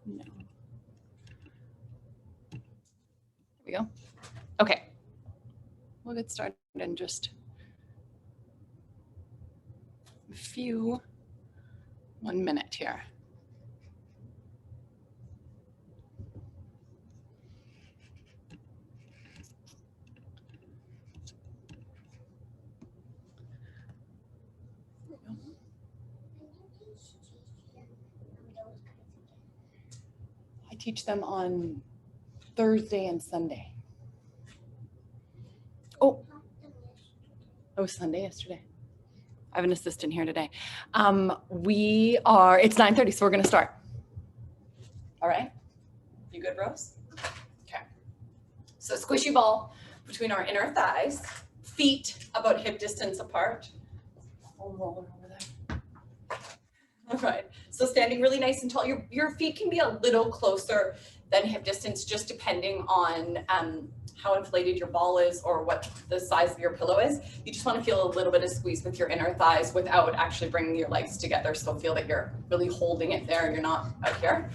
No. There we go. Okay. We'll get started in just a few, 1 minute here. I teach them on Thursday and Sunday. Oh, Sunday yesterday. I have an assistant here today. It's 9:30, so we're gonna start. All right, you good, Rose? Okay. So squishy ball between our inner thighs, feet about hip distance apart. I'll roll over there. All right, so standing really nice and tall. Your feet can be a little closer than hip distance, just depending on how inflated your ball is or what the size of your pillow is. You just want to feel a little bit of squeeze with your inner thighs without actually bringing your legs together. So feel that you're really holding it there. You're not out here.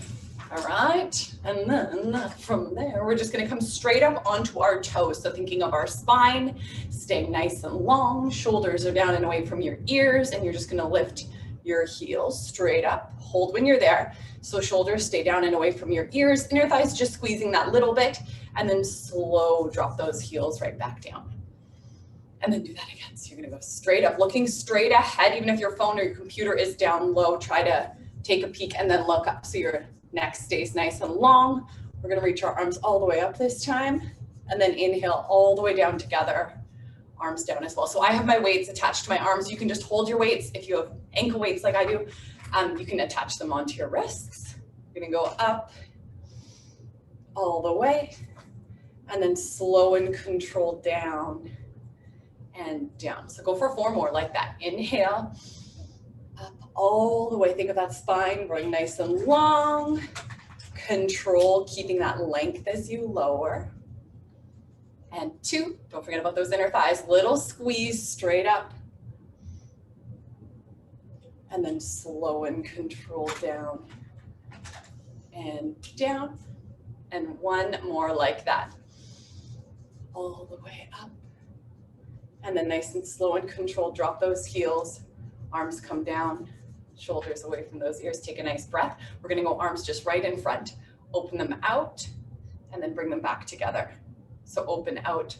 All right, and then from there, we're just gonna come straight up onto our toes. So thinking of our spine, staying nice and long, shoulders are down and away from your ears, and you're just gonna lift your heels straight up. Hold when you're there. So shoulders stay down and away from your ears, inner thighs just squeezing that little bit, and then slow drop those heels right back down. And then do that again. So you're gonna go straight up, looking straight ahead. Even if your phone or your computer is down low, try to take a peek and then look up so your neck stays nice and long. We're gonna reach our arms all the way up this time, and then inhale all the way down together, arms down as well. So I have my weights attached to my arms. You can just hold your weights. If you have ankle weights like I do, you can attach them onto your wrists. You're gonna go up all the way, and then slow and controlled down and down. So go for 4 more like that. Inhale, up all the way. Think of that spine growing nice and long. Control, keeping that length as you lower. And 2, don't forget about those inner thighs. Little squeeze straight up. And then slow and control down and down. And 1 more like that. All the way up. And then nice and slow and controlled, drop those heels. Arms come down, shoulders away from those ears. Take a nice breath. We're gonna go arms just right in front. Open them out and then bring them back together. So open out,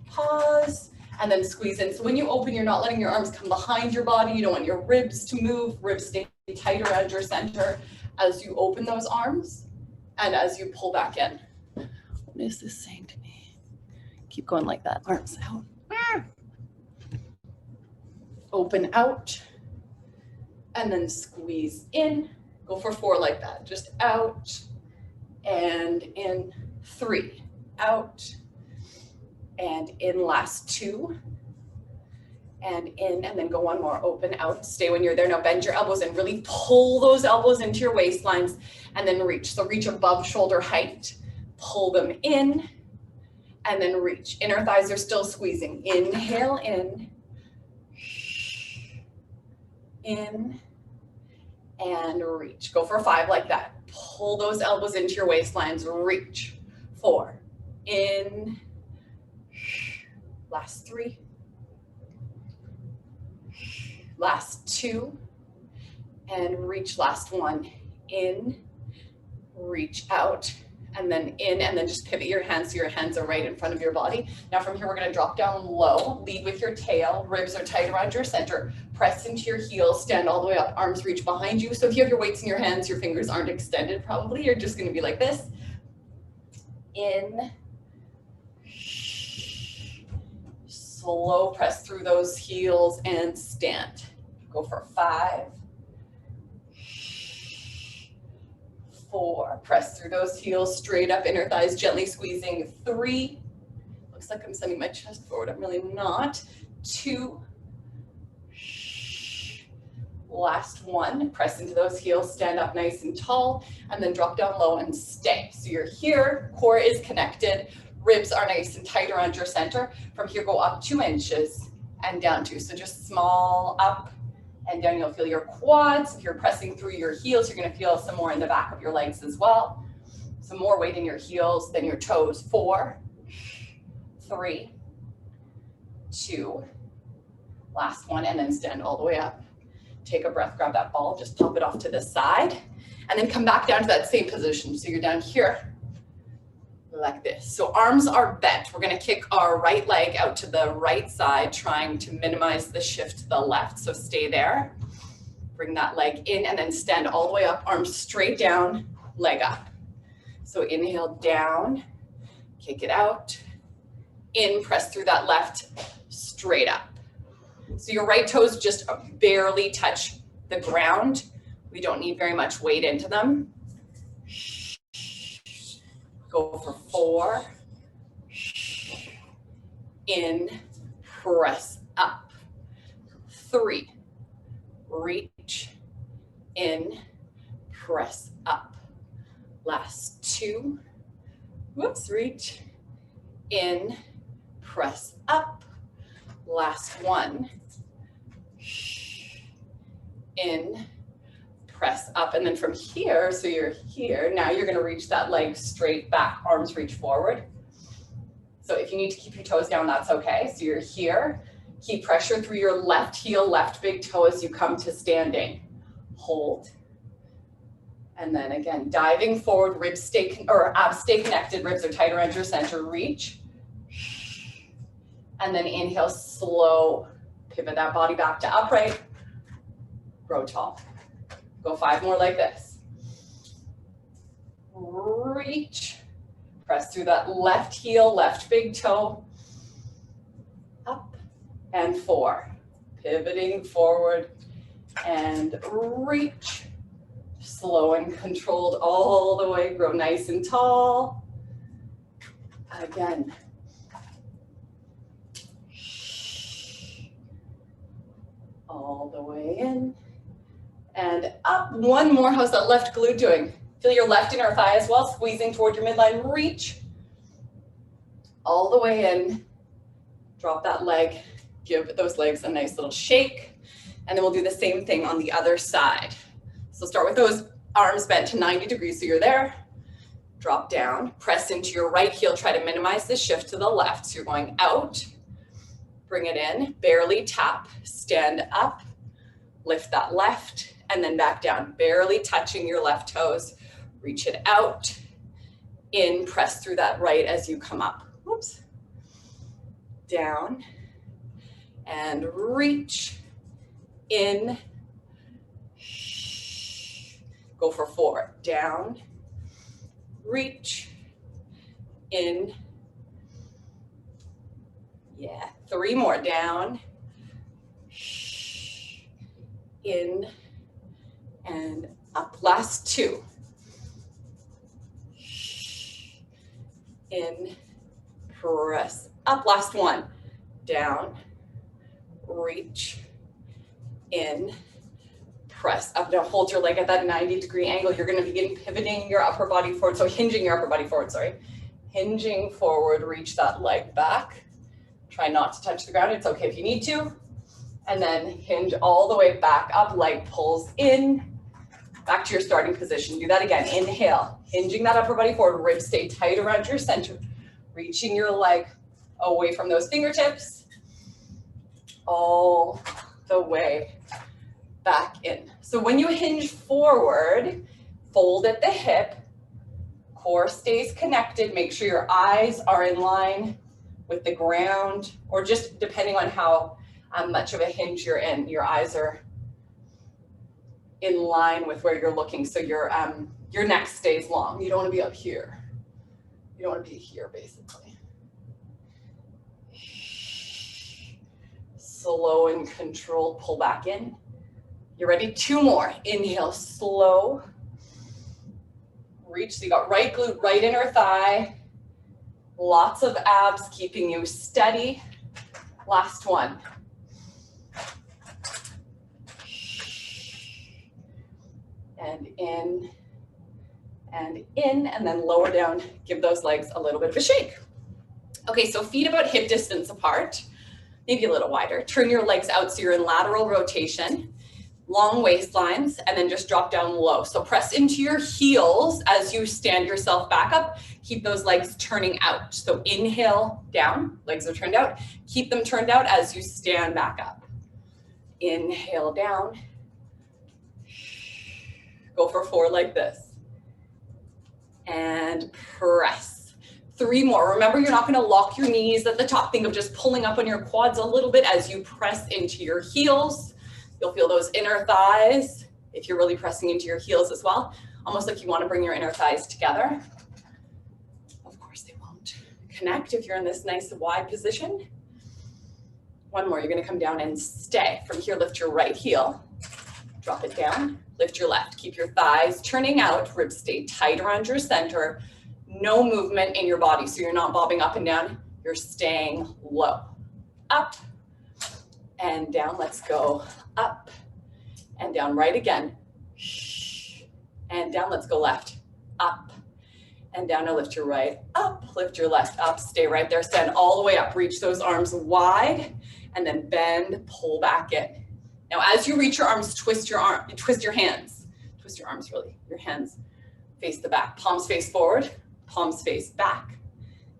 pause, and then squeeze in. So when you open, you're not letting your arms come behind your body. You don't want your ribs to move. Ribs stay tight around your center as you open those arms and as you pull back in. What is this saying to me? Keep going like that, arms out. Open out, and then squeeze in. Go for 4 like that. Just out and in. 3, out and in. Last 2 and in, and then go 1 more. Open out. Stay when you're there. Now bend your elbows and really pull those elbows into your waistlines, and then reach. So reach above shoulder height. Pull them in, and then reach. Inner thighs are still squeezing. Inhale in. In and reach. Go for 5 like that. Pull those elbows into your waistlines. Reach. 4. In. Last 3. Last 2. And reach. Last 1. In. Reach out. And then in, and then just pivot your hands so your hands are right in front of your body. Now from here, we're gonna drop down low, lead with your tail, ribs are tight around your center, press into your heels, stand all the way up, arms reach behind you. So if you have your weights in your hands, your fingers aren't extended probably, you're just gonna be like this. In. Slow press through those heels and stand. Go for 5. 4, press through those heels, straight up, inner thighs gently squeezing. 3, looks like I'm sending my chest forward, I'm really not. 2, last 1, press into those heels, stand up nice and tall, and then drop down low and stay. So you're here, core is connected, ribs are nice and tight around your center. From here, go up 2 inches and down 2. So just small up And down you'll feel your quads. If you're pressing through your heels, you're gonna feel some more in the back of your legs as well. Some more weight in your heels than your toes. 4, 3, 2, last one, and then stand all the way up. Take a breath, grab that ball, just pop it off to the side, and then come back down to that same position. So you're down here like this. So arms are bent. We're gonna kick our right leg out to the right side, trying to minimize the shift to the left. So stay there. Bring that leg in and then stand all the way up, arms straight down, leg up. So inhale down, kick it out, in, press through that left, straight up. So your right toes just barely touch the ground. We don't need very much weight into them. Go for 4, in, press up. 3, reach, in, press up. Last 2, whoops, reach, in, press up. Last 1, in, press up. And then from here, so you're here, now you're gonna reach that leg straight back, arms reach forward. So if you need to keep your toes down, that's okay. So you're here, keep pressure through your left heel, left big toe as you come to standing. Hold. And then again, diving forward, ribs stay, or abs stay connected, ribs are tight around your center, reach. And then inhale, slow, pivot that body back to upright, grow tall. Go 5 more like this. Reach, press through that left heel, left big toe, up, and 4. Pivoting forward and reach. Slow and controlled all the way, grow nice and tall. Again. All the way in and up. One more. How's that left glute doing? Feel your left inner thigh as well, squeezing toward your midline. Reach all the way in. Drop that leg. Give those legs a nice little shake. And then we'll do the same thing on the other side. So start with those arms bent to 90 degrees. So you're there. Drop down. Press into your right heel. Try to minimize the shift to the left. So you're going out. Bring it in, barely tap, stand up, lift that left, and then back down, barely touching your left toes. Reach it out, in, press through that right as you come up. Whoops. Down, and reach, in, go for 4. Down, reach, in, yeah, 3 more. Down, in, and up. Last 2. In, press up. Last 1. Down, reach, in, press up. Now hold your leg at that 90-degree angle. You're gonna begin pivoting your upper body forward. So hinging your upper body forward, sorry. Hinging forward, reach that leg back. Try not to touch the ground. It's okay if you need to. And then hinge all the way back up, leg pulls in, back to your starting position. Do that again. Inhale, hinging that upper body forward, ribs stay tight around your center, reaching your leg away from those fingertips, all the way back in. So when you hinge forward, fold at the hip, core stays connected, make sure your eyes are in line with the ground, or just depending on how much of a hinge you're in, your eyes are in line with where you're looking, so your neck stays long. You don't want to be up here. You don't want to be here, basically. Slow and controlled, pull back in. You're ready? 2 more. Inhale, slow. Reach, so you got right glute, right inner thigh. Lots of abs keeping you steady. Last 1. And in, and then lower down. Give those legs a little bit of a shake. Okay, so feet about hip distance apart, maybe a little wider. Turn your legs out so you're in lateral rotation. long waistlines, and then just drop down low. So press into your heels as you stand yourself back up. Keep those legs turning out. So inhale down, legs are turned out. Keep them turned out as you stand back up. Inhale down. Go for 4 like this. And press. 3 more. Remember, you're not going to lock your knees at the top. Think of just pulling up on your quads a little bit as you press into your heels. You'll feel those inner thighs if you're really pressing into your heels as well. Almost like you want to bring your inner thighs together. Of course, they won't connect if you're in this nice wide position. 1 more. You're going to come down and stay. From here, lift your right heel. Drop it down. Lift your left. Keep your thighs turning out. Ribs stay tight around your center. No movement in your body, so you're not bobbing up and down. You're staying low. Up and down. Let's go up and down. Right again. And down. Let's go left. Up and down. Now lift your right. Up. Lift your left. Up. Stay right there. Stand all the way up. Reach those arms wide and then bend. Pull back in. Now, as you reach your arms, twist your hands. Twist your arms, really. Your hands face the back. Palms face forward. Palms face back.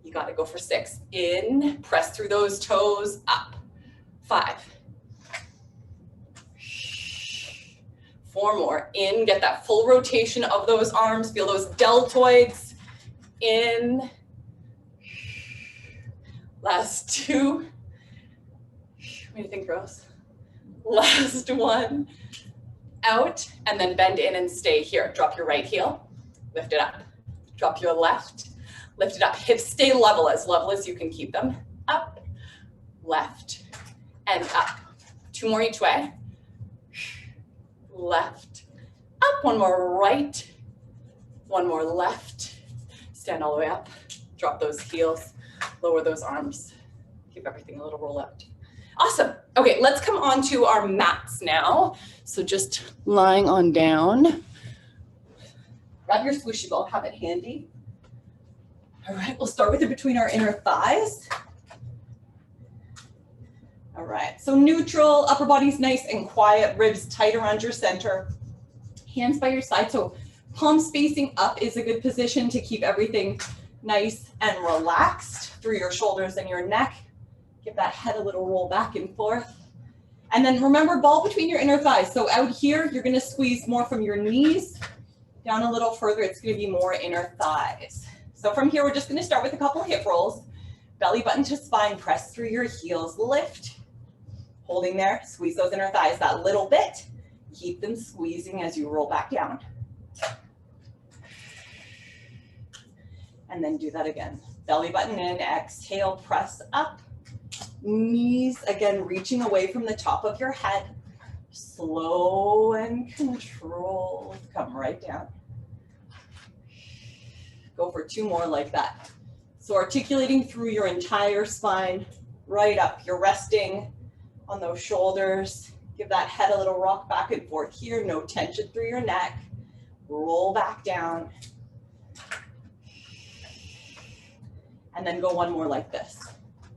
You got to go for 6. In, press through those toes, up. 5. 4 more. In, get that full rotation of those arms. Feel those deltoids. In. Last 2. What do you think, Rose? Last 1. Out, and then bend in and stay here. Drop your right heel. Lift it up. Drop your left, lift it up. Hips stay level as you can keep them. Up, left, and up. 2 more each way. Left, up. 1 more right, 1 more left. Stand all the way up. Drop those heels, lower those arms. Keep everything a little roll out. Awesome. Okay, let's come on to our mats now. So just lying on down. Grab your squishy ball, have it handy. All right, we'll start with it between our inner thighs. All right, so neutral, upper body's nice and quiet, ribs tight around your center, hands by your side. So palms facing up is a good position to keep everything nice and relaxed through your shoulders and your neck. Give that head a little roll back and forth. And then remember, ball between your inner thighs. So out here, you're gonna squeeze more from your knees. Down a little further, it's going to be more inner thighs. So from here, we're just going to start with a couple hip rolls. Belly button to spine, press through your heels, lift. Holding there, squeeze those inner thighs that little bit. Keep them squeezing as you roll back down. And then do that again. Belly button in, exhale, press up. Knees, again, reaching away from the top of your head. Slow and controlled, come right down. Go for 2 more like that. So articulating through your entire spine, right up. You're resting on those shoulders. Give that head a little rock back and forth here. No tension through your neck. Roll back down. And then go 1 more like this.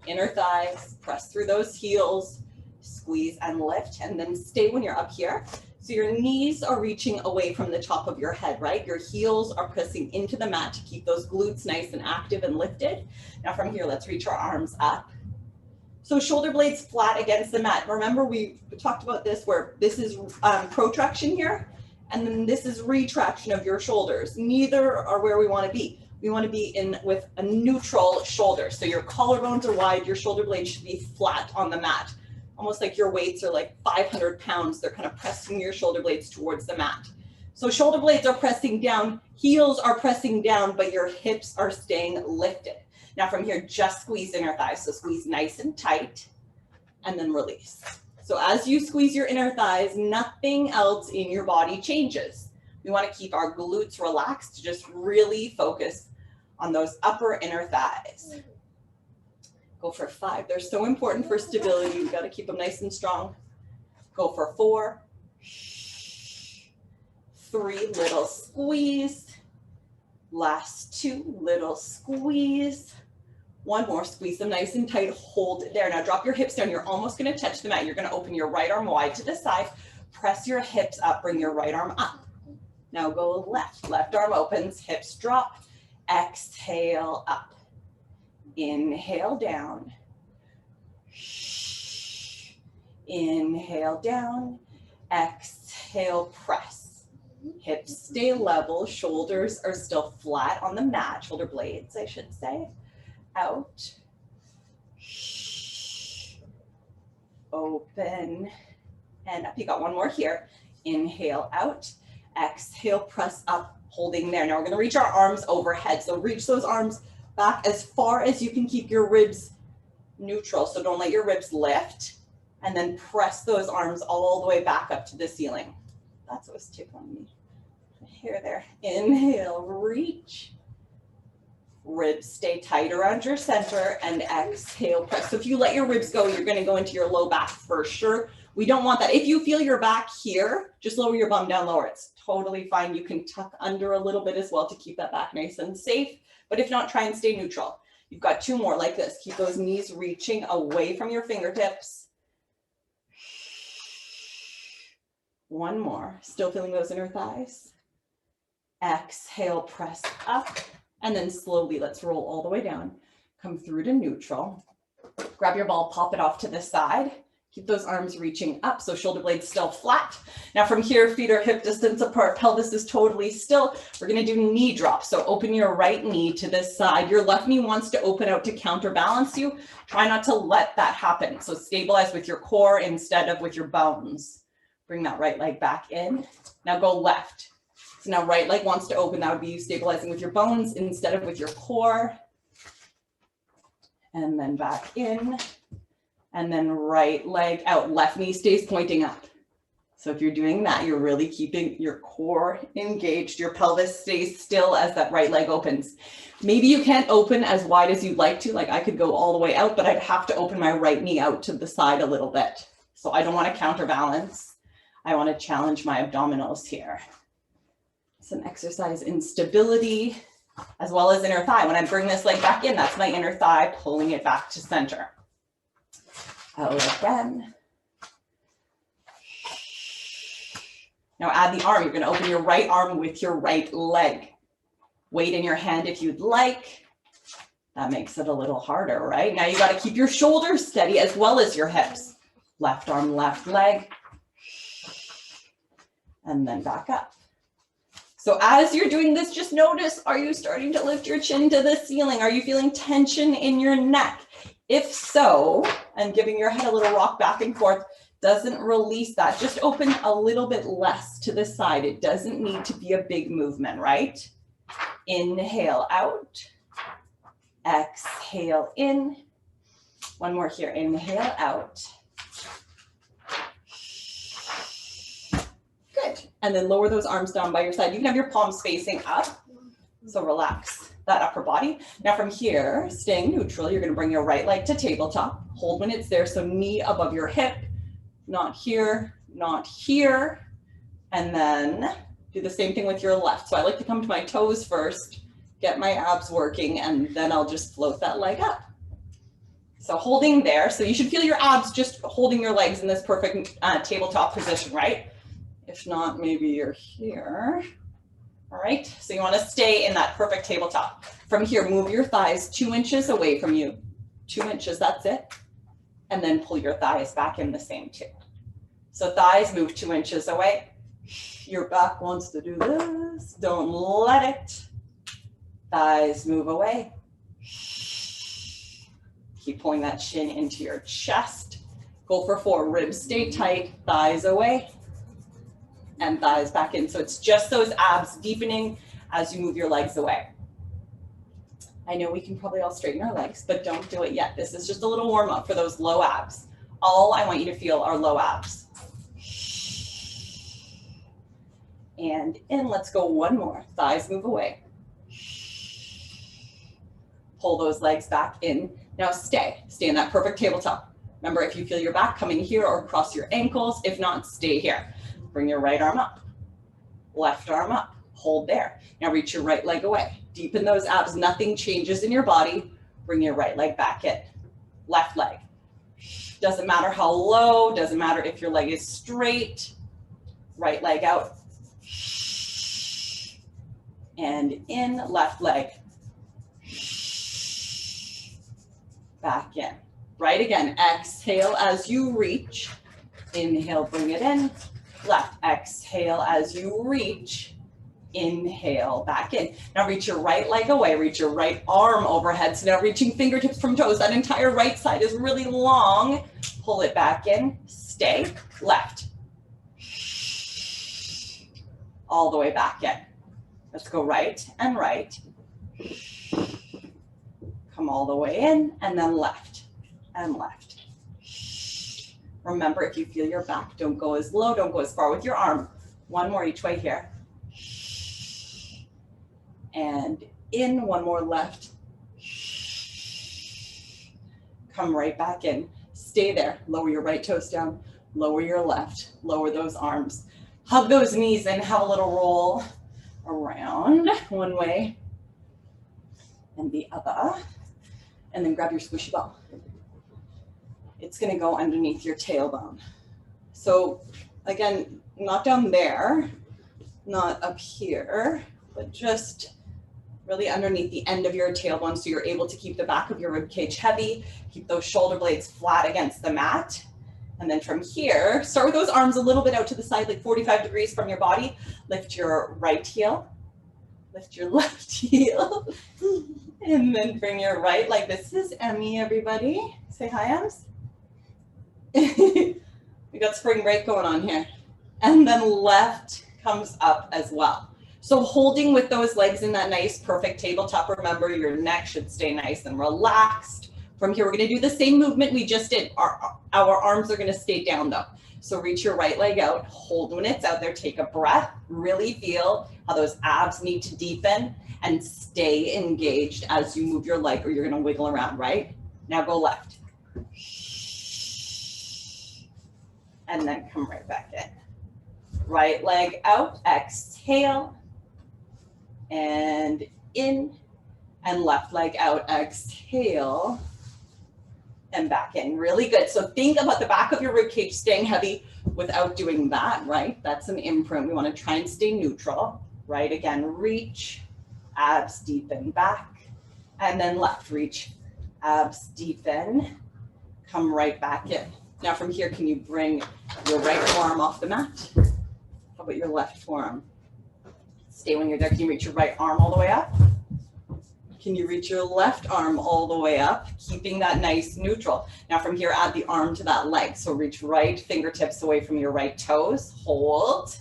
Inner thighs, press through those heels. Squeeze and lift, and then stay when you're up here. So your knees are reaching away from the top of your head, right? Your heels are pressing into the mat to keep those glutes nice and active and lifted. Now from here, let's reach our arms up. So shoulder blades flat against the mat. Remember, we talked about this where this is protraction here, and then this is retraction of your shoulders. Neither are where we want to be. We want to be in with a neutral shoulder. So your collarbones are wide, your shoulder blades should be flat on the mat. Almost like your weights are like 500 pounds. They're kind of pressing your shoulder blades towards the mat. So shoulder blades are pressing down, heels are pressing down, but your hips are staying lifted. Now from here, just squeeze inner thighs. So squeeze nice and tight and then release. So as you squeeze your inner thighs, nothing else in your body changes. We want to keep our glutes relaxed, just really focus on those upper inner thighs. Go for 5. They're so important for stability. You've got to keep them nice and strong. Go for 4. 3, little squeeze. Last 2, little squeeze. 1 more, squeeze them nice and tight. Hold it there. Now drop your hips down. You're almost going to touch the mat. You're going to open your right arm wide to the side. Press your hips up, bring your right arm up. Now go left. Left arm opens, hips drop. Exhale up. Inhale down. Inhale down. Exhale, press. Hips stay level, shoulders are still flat on the mat, shoulder blades, I should say. Out. Open and up. You got one more here. Inhale out. Exhale, press up, holding there. Now we're going to reach our arms overhead. So reach those arms back as far as you can, keep your ribs neutral. So don't let your ribs lift. And then press those arms all the way back up to the ceiling. That's what was tickling me. Here, there. Inhale, reach. Ribs stay tight around your center, and exhale, press. So if you let your ribs go, you're going to go into your low back for sure. We don't want that. If you feel your back here, just lower your bum down lower. It's totally fine. You can tuck under a little bit as well to keep that back nice and safe. But if not, try and stay neutral. You've got two more like this. Keep those knees reaching away from your fingertips. One more. Still feeling those inner thighs. Exhale, press up. And then slowly, let's roll all the way down. Come through to neutral. Grab your ball, pop it off to the side. Keep those arms reaching up, so shoulder blades still flat. Now from here, feet are hip distance apart, pelvis is totally still. We're gonna do knee drops. So open your right knee to this side. Your left knee wants to open out to counterbalance you. Try not to let that happen. So stabilize with your core instead of with your bones. Bring that right leg back in. Now go left. So now right leg wants to open. That would be you stabilizing with your bones instead of with your core. And then back in. And then right leg out. Left knee stays pointing up. So if you're doing that, you're really keeping your core engaged. Your pelvis stays still as that right leg opens. Maybe you can't open as wide as you'd like to. Like I could go all the way out, but I'd have to open my right knee out to the side a little bit. So I don't want to counterbalance. I want to challenge my abdominals here. It's an exercise in stability as well as inner thigh. When I bring this leg back in, that's my inner thigh, pulling it back to center. Out again. Now add the arm. You're going to open your right arm with your right leg. Weight in your hand if you'd like. That makes it a little harder, right? Now you got to keep your shoulders steady as well as your hips. Left arm, left leg. And then back up. So as you're doing this, just notice, are you starting to lift your chin to the ceiling? Are you feeling tension in your neck? If so, and giving your head a little rock back and forth doesn't release that. Just open a little bit less to the side. It doesn't need to be a big movement, right? Inhale out. Exhale in. One more here. Inhale out. Good. And then lower those arms down by your side. You can have your palms facing up. So relax that upper body. Now from here, staying neutral, you're going to bring your right leg to tabletop. Hold when it's there. So knee above your hip, not here, not here. And then do the same thing with your left. So I like to come to my toes first, get my abs working, and then I'll just float that leg up. So holding there. So you should feel your abs just holding your legs in this perfect tabletop position, right? If not, maybe you're here. All right, so you want to stay in that perfect tabletop. From here, move your thighs 2 inches away from you. 2 inches, that's it. And then pull your thighs back in the same two. So thighs move 2 inches away. Your back wants to do this. Don't let it. Thighs move away. Keep pulling that shin into your chest. Go for 4. Ribs stay tight. Thighs away. And thighs back in. So it's just those abs deepening as you move your legs away. I know we can probably all straighten our legs, but don't do it yet. This is just a little warm up for those low abs. All I want you to feel are low abs. And in, let's go one more. Thighs move away. Pull those legs back in. Now stay in that perfect tabletop. Remember, if you feel your back coming here or across your ankles, if not, stay here. Bring your right arm up, left arm up, hold there. Now reach your right leg away. Deepen those abs, nothing changes in your body. Bring your right leg back in, left leg. Doesn't matter how low, doesn't matter if your leg is straight. right leg out. And in, left leg. Back in. Right again, exhale as you reach. Inhale, bring it in. Left, exhale as you reach. Inhale, back in. Now reach your right leg away, reach your right arm overhead. So now reaching fingertips from toes. That entire right side is really long. Pull it back in, stay, left. All the way back in. Let's go right and right. Come all the way in and then left and left. Remember, if you feel your back, don't go as low, don't go as far with your arm. One more each way here. And in, one more left. Come right back in. Stay there. Lower your right toes down. Lower your left. Lower those arms. Hug those knees and have a little roll around one way and the other. And then grab your squishy ball. It's going to go underneath your tailbone. So again, not down there, not up here, but just really underneath the end of your tailbone so you're able to keep the back of your rib cage heavy, keep those shoulder blades flat against the mat. And then from here, start with those arms a little bit out to the side, like 45 degrees from your body. Lift your right heel, lift your left heel, and then bring your right, like this is Emmy, everybody. Say hi, Ems. We got spring break going on here. And then left comes up as well. So holding with those legs in that nice, perfect tabletop. Remember, your neck should stay nice and relaxed. From here, we're going to do the same movement we just did. Our arms are going to stay down though. So reach your right leg out, hold when it's out there, take a breath, really feel how those abs need to deepen and stay engaged as you move your leg or you're going to wiggle around, right? Now go left. And then come right back in. Right leg out, exhale, and in, and left leg out, exhale, and back in. Really good. So think about the back of your rib cage staying heavy without doing that, right? That's an imprint. We want to try and stay neutral, right? Again, reach, abs deepen back, and then left, reach, abs deepen, come right back in. Now from here, can you bring your right forearm off the mat? How about your left forearm? Stay when you're there. Can you reach your right arm all the way up? Can you reach your left arm all the way up? Keeping that nice neutral. Now from here, add the arm to that leg. So reach right fingertips away from your right toes. Hold.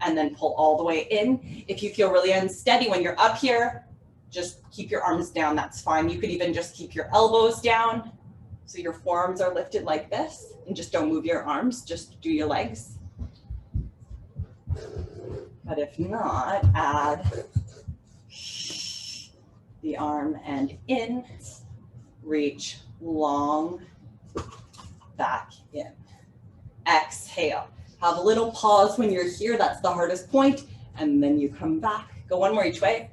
And then pull all the way in. If you feel really unsteady when you're up here, just keep your arms down. That's fine. You could even just keep your elbows down. So your forearms are lifted like this, and just don't move your arms, just do your legs. But if not, add the arm and in, reach long, back in. Exhale. Have a little pause when you're here, that's the hardest point, and then you come back. Go one more each way.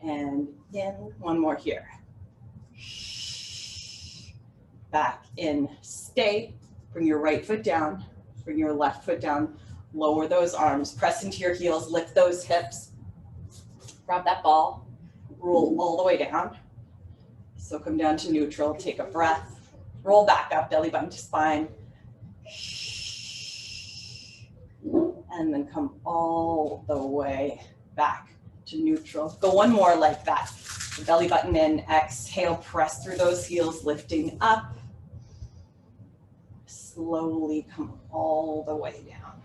And in, one more here. Back in, stay, bring your right foot down, bring your left foot down, lower those arms, press into your heels, lift those hips, grab that ball, roll all the way down. So come down to neutral, take a breath, roll back up, belly button to spine, and then come all the way back to neutral. Go one more like that. Belly button in, exhale, press through those heels, lifting up. Slowly come all the way down.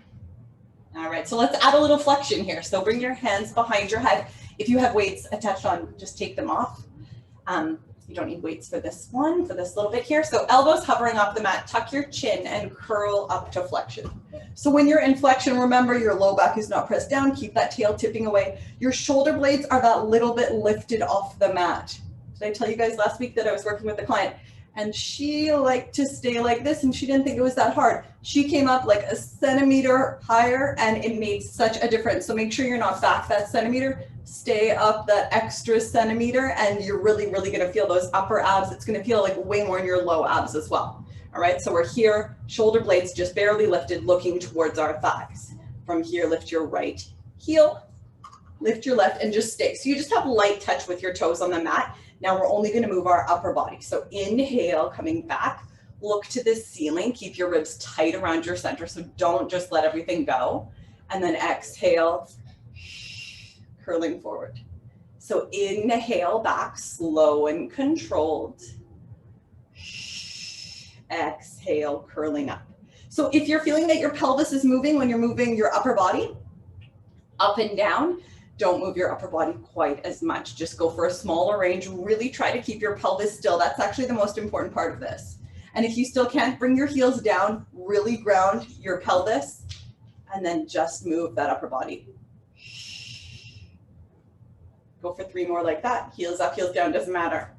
All right, so let's add a little flexion here. So bring your hands behind your head. If you have weights attached on, just take them off. You don't need weights for this one, for this little bit here. So elbows hovering off the mat, tuck your chin and curl up to flexion. So when you're in flexion, remember your low back is not pressed down. Keep that tail tipping away. Your shoulder blades are that little bit lifted off the mat. Did I tell you guys last week that I was working with a client and she liked to stay like this and she didn't think it was that hard. She came up like a centimeter higher and it made such a difference. So make sure you're not back that centimeter, stay up that extra centimeter and you're really, really gonna feel those upper abs. It's gonna feel like way more in your low abs as well. All right, so we're here, shoulder blades just barely lifted, looking towards our thighs. From here, lift your right heel, lift your left, and just stay. So you just have light touch with your toes on the mat. Now we're only going to move our upper body. So inhale, coming back, look to the ceiling, keep your ribs tight around your center, so don't just let everything go. And then exhale, curling forward. So inhale back, slow and controlled. Exhale, curling up. So if you're feeling that your pelvis is moving when you're moving your upper body up and down, don't move your upper body quite as much. Just go for a smaller range. Really try to keep your pelvis still. That's actually the most important part of this. And if you still can't, bring your heels down, really ground your pelvis, and then just move that upper body. Go for 3 more like that. Heels up, heels down, doesn't matter.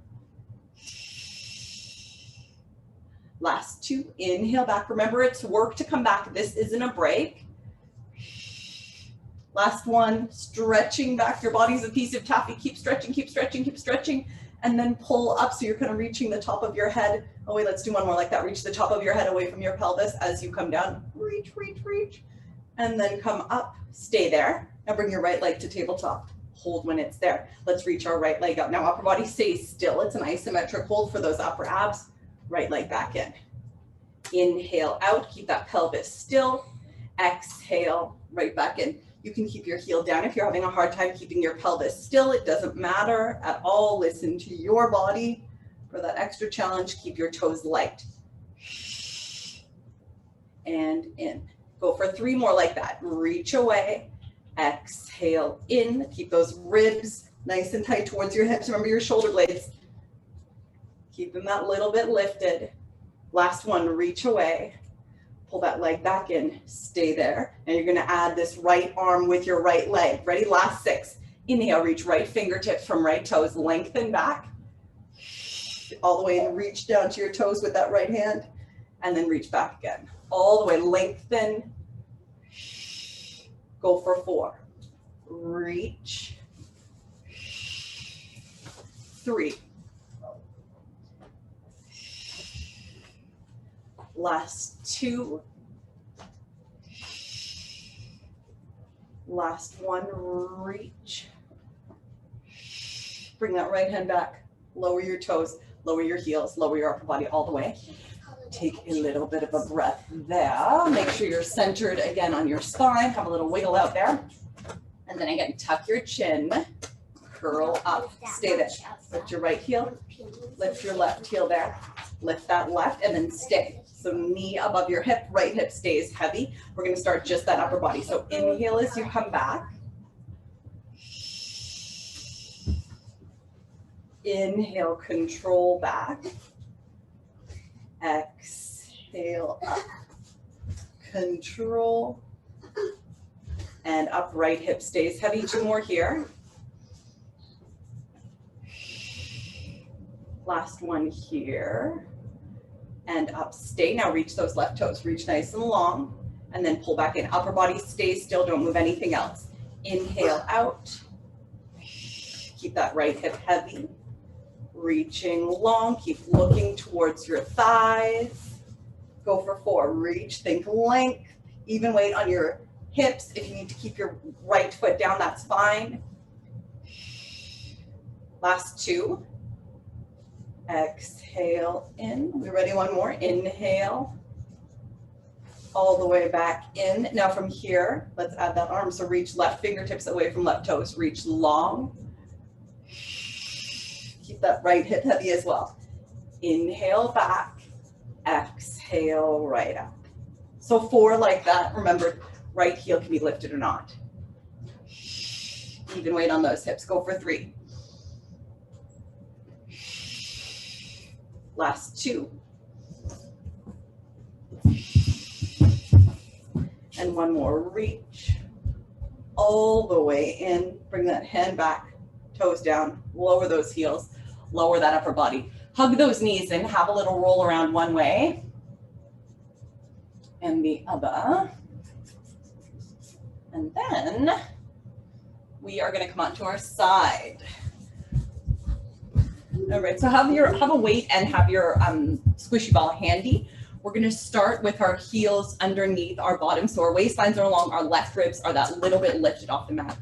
Last 2, inhale back. Remember, it's work to come back. This isn't a break. Last 1, stretching back. Your body's a piece of taffy. Keep stretching, keep stretching, keep stretching. And then pull up so you're kind of reaching the top of your head. Oh wait, let's do 1 more like that. Reach the top of your head away from your pelvis as you come down. Reach, reach, reach. And then come up. Stay there. Now bring your right leg to tabletop. Hold when it's there. Let's reach our right leg up. Now upper body stays still. It's an isometric hold for those upper abs. Right leg back in. Inhale out. Keep that pelvis still. Exhale, right back in. You can keep your heel down if you're having a hard time keeping your pelvis still. It doesn't matter at all. Listen to your body. For that extra challenge, keep your toes light. And in. Go for 3 more like that. Reach away. Exhale in. Keep those ribs nice and tight towards your hips. Remember your shoulder blades. Keep them that little bit lifted. Last 1, reach away. Pull that leg back in, stay there. And you're gonna add this right arm with your right leg. Ready? Last 6. Inhale, reach right fingertips from right toes, lengthen back. All the way and reach down to your toes with that right hand. And then reach back again. All the way, lengthen. Go for 4. Reach. 3. Last 2. Last 1, reach. Bring that right hand back. Lower your toes, lower your heels, lower your upper body all the way. Take a little bit of a breath there. Make sure you're centered again on your spine. Have a little wiggle out there. And then again, tuck your chin, curl up, stay there. Lift your right heel, lift your left heel there. Lift that left and then stay. So knee above your hip, right hip stays heavy. We're gonna start just that upper body. So inhale as you come back. Inhale, control back. Exhale up. Control. And up, right hip stays heavy. 2 more here. Last 1 here. And up, stay. Now reach those left toes, reach nice and long, and then pull back in. Upper body stays still, don't move anything else. Inhale out. Keep that right hip heavy. Reaching long, keep looking towards your thighs. Go for 4, reach, think length. Even weight on your hips. If you need to keep your right foot down, that's fine. Last 2. Exhale in. We ready? 1 more. Inhale. All the way back in. Now from here, let's add that arm. So reach left fingertips away from left toes. Reach long. Keep that right hip heavy as well. Inhale back. Exhale right up. So 4 like that. Remember, right heel can be lifted or not. Even weight on those hips. Go for 3. Last 2. And 1 more, reach all the way in, bring that hand back, toes down, lower those heels, lower that upper body. Hug those knees in, have a little roll around one way and the other. And then we are gonna come onto our side. All right, so have a weight and have your squishy ball handy. We're gonna start with our heels underneath our bottom. So our waistlines are long, our left ribs are that little bit lifted off the mat,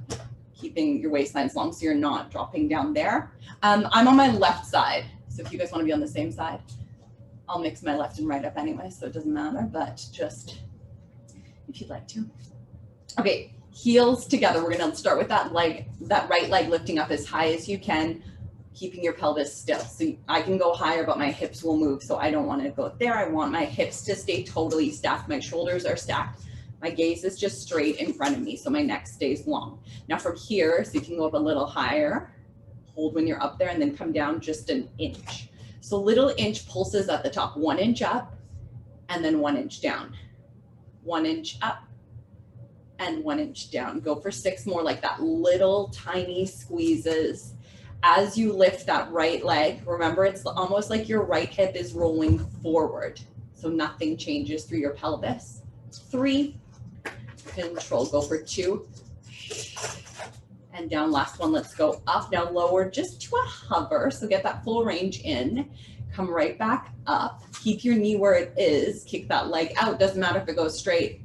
keeping your waistlines long so you're not dropping down there. I'm on my left side. So if you guys wanna be on the same side, I'll mix my left and right up anyway, so it doesn't matter, but just if you'd like to. Okay, heels together. We're gonna start with that leg, that right leg lifting up as high as you can, keeping your pelvis still. So I can go higher, but my hips will move. So I don't want to go there. I want my hips to stay totally stacked. My shoulders are stacked. My gaze is just straight in front of me. So my neck stays long. Now from here, so you can go up a little higher, hold when you're up there, and then come down just an inch. So little inch pulses at the top, 1 inch up and then 1 inch down, 1 inch up and 1 inch down. Go for 6 more like that, little tiny squeezes. As you lift that right leg, remember it's almost like your right hip is rolling forward. So nothing changes through your pelvis. 3, control, go for 2. And down, last one, let's go up. Now lower just to a hover. So get that full range in, come right back up. Keep your knee where it is, kick that leg out. Doesn't matter if it goes straight,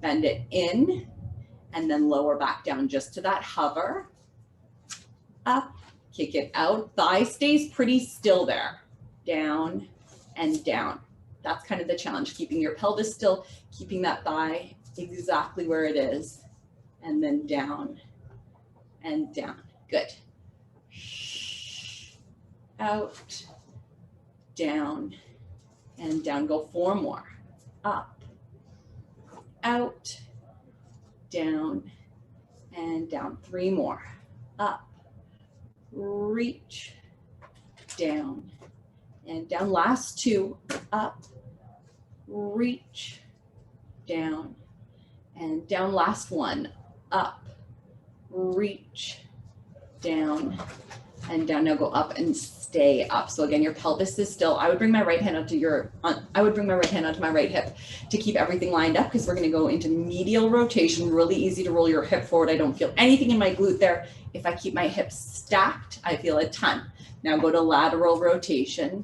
bend it in and then lower back down just to that hover. Up. Kick it out, thigh stays pretty still there, down and down. That's kind of the challenge, keeping your pelvis still, keeping that thigh exactly where it is, and then down and down. Good. Out, down, and down. Go 4 more. Up, out, down, and down. 3 more. Up, reach, down, and down. Last 2, up, reach, down, and down. Last 1, up, reach, down, and down. Now go up and stay up. So again, your pelvis is still. I would bring my right hand onto my right hip to keep everything lined up, because we're going to go into medial rotation. Really easy to roll your hip forward. I don't feel anything in my glute there. If I keep my hips stacked, I feel a ton. Now go to lateral rotation.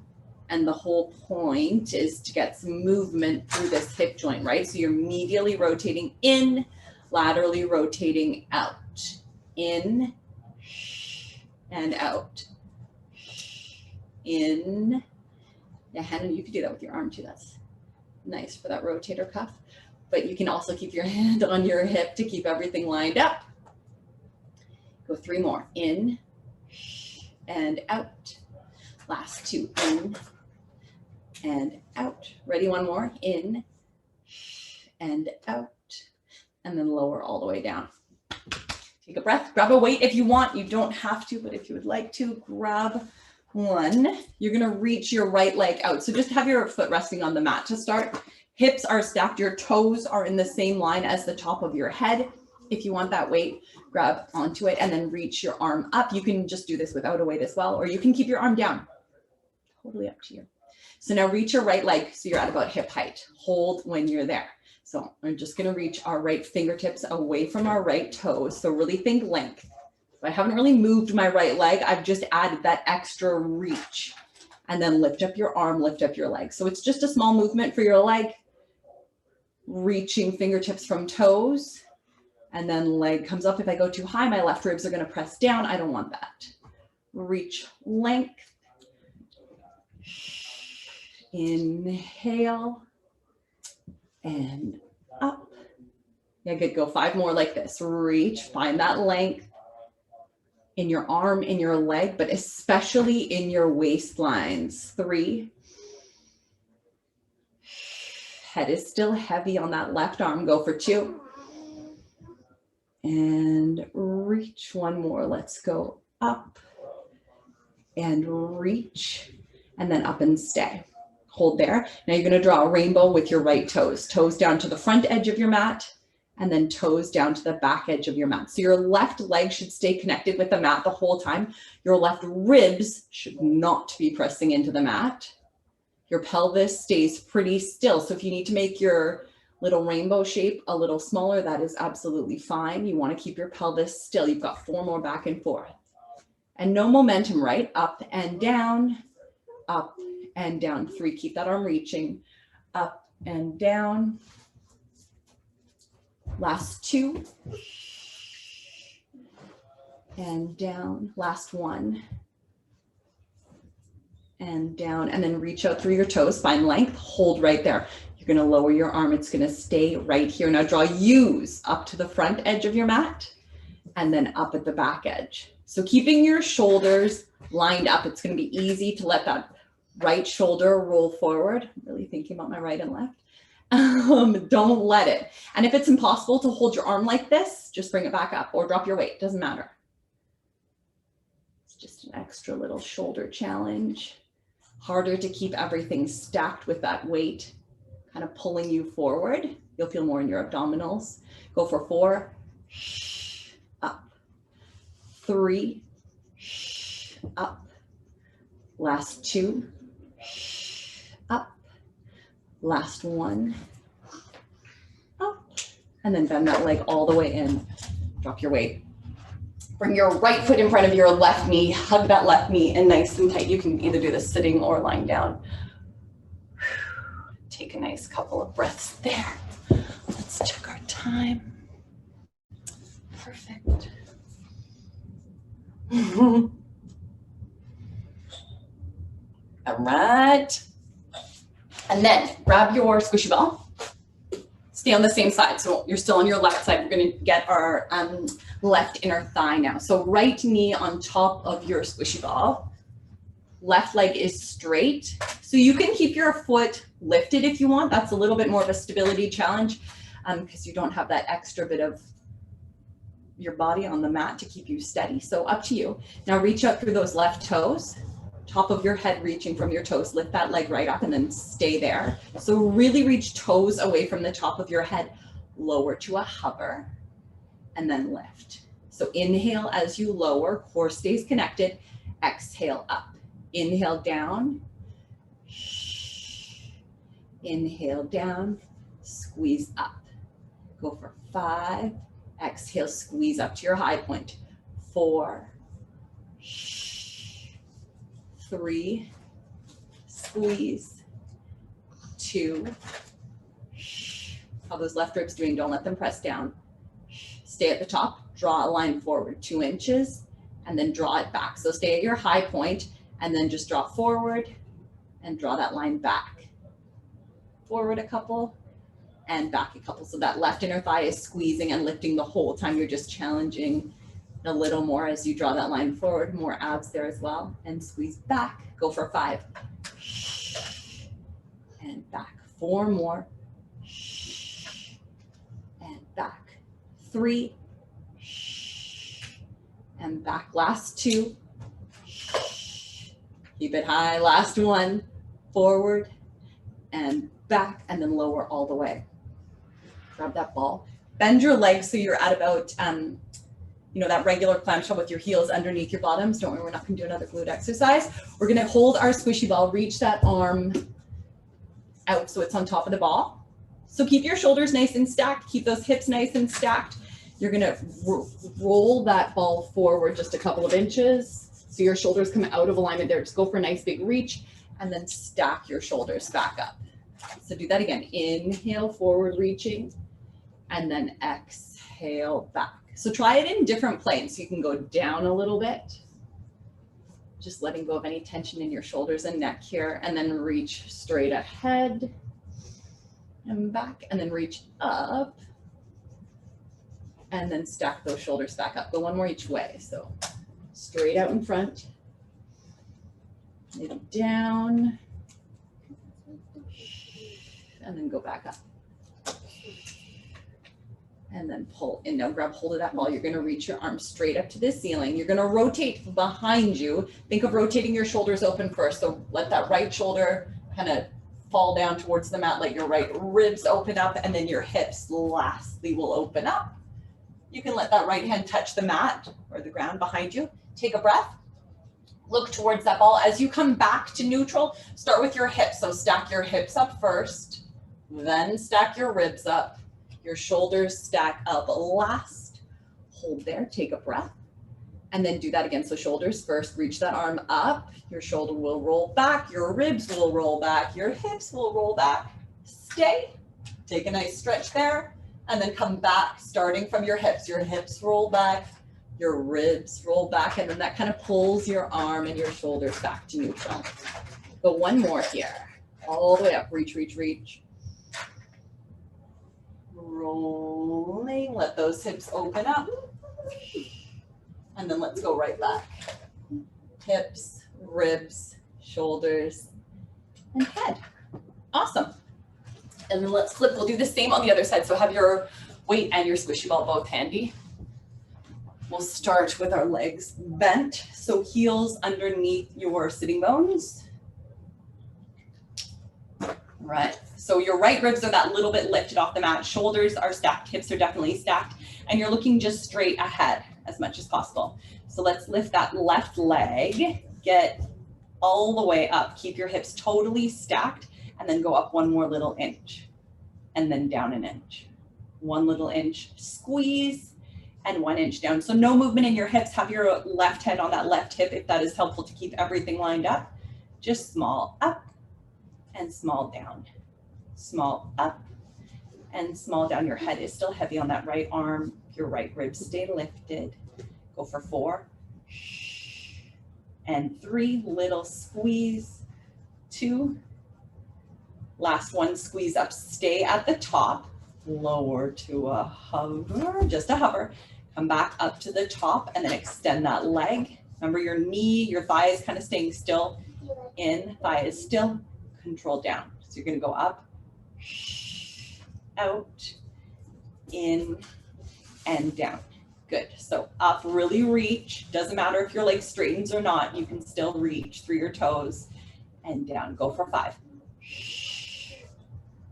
And the whole point is to get some movement through this hip joint, right? So you're medially rotating in, laterally rotating out. In and out. In. Yeah, Hannah, you could do that with your arm too. That's nice for that rotator cuff. But you can also keep your hand on your hip to keep everything lined up. Go 3 more. In and out. Last 2. In and out. Ready? 1 more. In and out. And then lower all the way down. Take a breath. Grab a weight if you want. You don't have to, but if you would like to, grab one. You're going to reach your right leg out. So just have your foot resting on the mat to start. Hips are stacked. Your toes are in the same line as the top of your head. If you want that weight, grab onto it and then reach your arm up. You can just do this without a weight as well, or you can keep your arm down. Totally up to you. So now reach your right leg so you're at about hip height. Hold when you're there. So we're just going to reach our right fingertips away from our right toes. So really think length. If I haven't really moved my right leg, I've just added that extra reach. And then lift up your arm, lift up your leg. So it's just a small movement for your leg. Reaching fingertips from toes. And then leg comes up. If I go too high, my left ribs are going to press down. I don't want that. Reach length. Inhale. And up. Yeah, good. Go 5 more like this. Reach, find that length in your arm, in your leg, but especially in your waistlines. 3. Head is still heavy on that left arm. Go for 2. And reach. 1 more. Let's go up and reach and then up and stay. Hold there. Now you're going to draw a rainbow with your right toes. Toes down to the front edge of your mat and then toes down to the back edge of your mat. So your left leg should stay connected with the mat the whole time. Your left ribs should not be pressing into the mat. Your pelvis stays pretty still. So if you need to make your little rainbow shape a little smaller, that is absolutely fine. You want to keep your pelvis still. You've got 4 more back and forth. And no momentum, right? Up and down, up and down. 3, keep that arm reaching, up and down. Last 2. And down. Last 1. And down, and then reach out through your toes, find length, hold right there. You're gonna lower your arm, it's gonna stay right here. Now draw U's up to the front edge of your mat and then up at the back edge. So keeping your shoulders lined up, it's gonna be easy to let that right shoulder roll forward. I'm really thinking about my right and left. Don't let it. And if it's impossible to hold your arm like this, just bring it back up or drop your weight, doesn't matter. It's just an extra little shoulder challenge. Harder to keep everything stacked with that weight kind of pulling you forward. You'll feel more in your abdominals. Go for 4, up, 3, up, last 2, up, last 1, up, and then bend that leg all the way in. Drop your weight. Bring your right foot in front of your left knee, hug that left knee and nice and tight. You can either do this sitting or lying down. Take a nice couple of breaths there. Let's check our time. Perfect. All right. And then grab your squishy ball. Stay on the same side. So you're still on your left side. We're going to get our left inner thigh now. So right knee on top of your squishy ball. Left leg is straight. So you can keep your foot lifted if you want. That's a little bit more of a stability challenge because you don't have that extra bit of your body on the mat to keep you steady. So up to you. Now reach up through those left toes. Top of your head reaching from your toes, lift that leg right up and then stay there. So really reach toes away from the top of your head, lower to a hover and then lift. So inhale as you lower, core stays connected, exhale up. Inhale down, inhale down, squeeze up. Go for 5, exhale, squeeze up to your high point. 4, 3, squeeze, 2, how those left ribs doing? Don't let them press down. Stay at the top, draw a line forward 2 inches, and then draw it back. So stay at your high point, and then just draw forward, and draw that line back. Forward a couple, and back a couple. So that left inner thigh is squeezing and lifting the whole time. You're just challenging a little more as you draw that line forward, more abs there as well, and squeeze back. Go for 5, and back. 4 more, and back. 3, and back. Last 2, keep it high. Last 1, forward, and back, and then lower all the way. Grab that ball. Bend your legs so you're at about, that regular clamshell with your heels underneath your bottoms. Don't worry, we're not gonna do another glute exercise. We're gonna hold our squishy ball, reach that arm out so it's on top of the ball. So keep your shoulders nice and stacked, keep those hips nice and stacked. You're gonna roll that ball forward just a couple of inches. So your shoulders come out of alignment there. Just go for a nice big reach and then stack your shoulders back up. So do that again. Inhale, forward reaching, and then exhale back. So try it in different planes. So you can go down a little bit, just letting go of any tension in your shoulders and neck here, and then reach straight ahead and back, and then reach up, and then stack those shoulders back up. Go one more each way. So straight out in front, maybe down, and then go back up. And then pull in. Now grab hold of that ball. You're going to reach your arms straight up to the ceiling. You're going to rotate behind you. Think of rotating your shoulders open first. So let that right shoulder kind of fall down towards the mat. Let your right ribs open up, and then your hips lastly will open up. You can let that right hand touch the mat or the ground behind you. Take a breath. Look towards that ball. As you come back to neutral, start with your hips. So stack your hips up first, then stack your ribs up. Your shoulders stack up last. Hold there, take a breath, and then do that again. So shoulders first, reach that arm up. Your shoulder will roll back, your ribs will roll back, your hips will roll back. stay. Take a nice stretch there, and then come back, starting from your hips. Your hips roll back, your ribs roll back, and then that kind of pulls your arm and your shoulders back to neutral. But one more here, all the way up, reach, reach, reach. Rolling, let those hips open up. And then let's go right back. Hips, ribs, shoulders, and head. Awesome. And then let's flip. We'll do the same on the other side. So have your weight and your squishy ball both handy. We'll start with our legs bent. So heels underneath your sitting bones. Right. So your right ribs are that little bit lifted off the mat. Shoulders are stacked. Hips are definitely stacked. And you're looking just straight ahead as much as possible. So let's lift that left leg. Get all the way up. Keep your hips totally stacked. And then go up one more little inch. And then down an inch. One little inch. Squeeze. And 1 inch down. So no movement in your hips. Have your left head on that left hip if that is helpful to keep everything lined up. Just small up. And small down, small up and small down. Your head is still heavy on that right arm. Your right ribs stay lifted. Go for 4 and 3, little squeeze, 2, last one, squeeze up, stay at the top, lower to a hover, just a hover, come back up to the top and then extend that leg. Remember your knee, your thigh is kind of staying still, in, thigh is still, control down. So you're going to go up, out, in, and down. Good. So up, really reach. Doesn't matter if your leg straightens or not. You can still reach through your toes and down. Go for 5.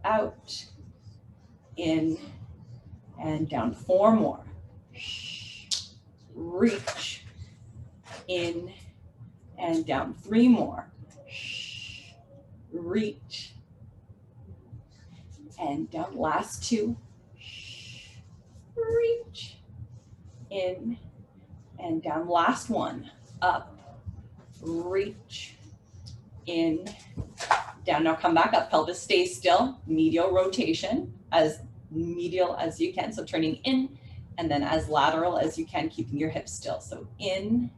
Out, in, and down. 4 more. Reach, in, and down. 3 more. Reach and down. Last 2. Reach in and down. Last 1. Up, reach in, down. Now come back up. Pelvis stays still. Medial rotation, as medial as you can. So turning in and then as lateral as you can, keeping your hips still. So in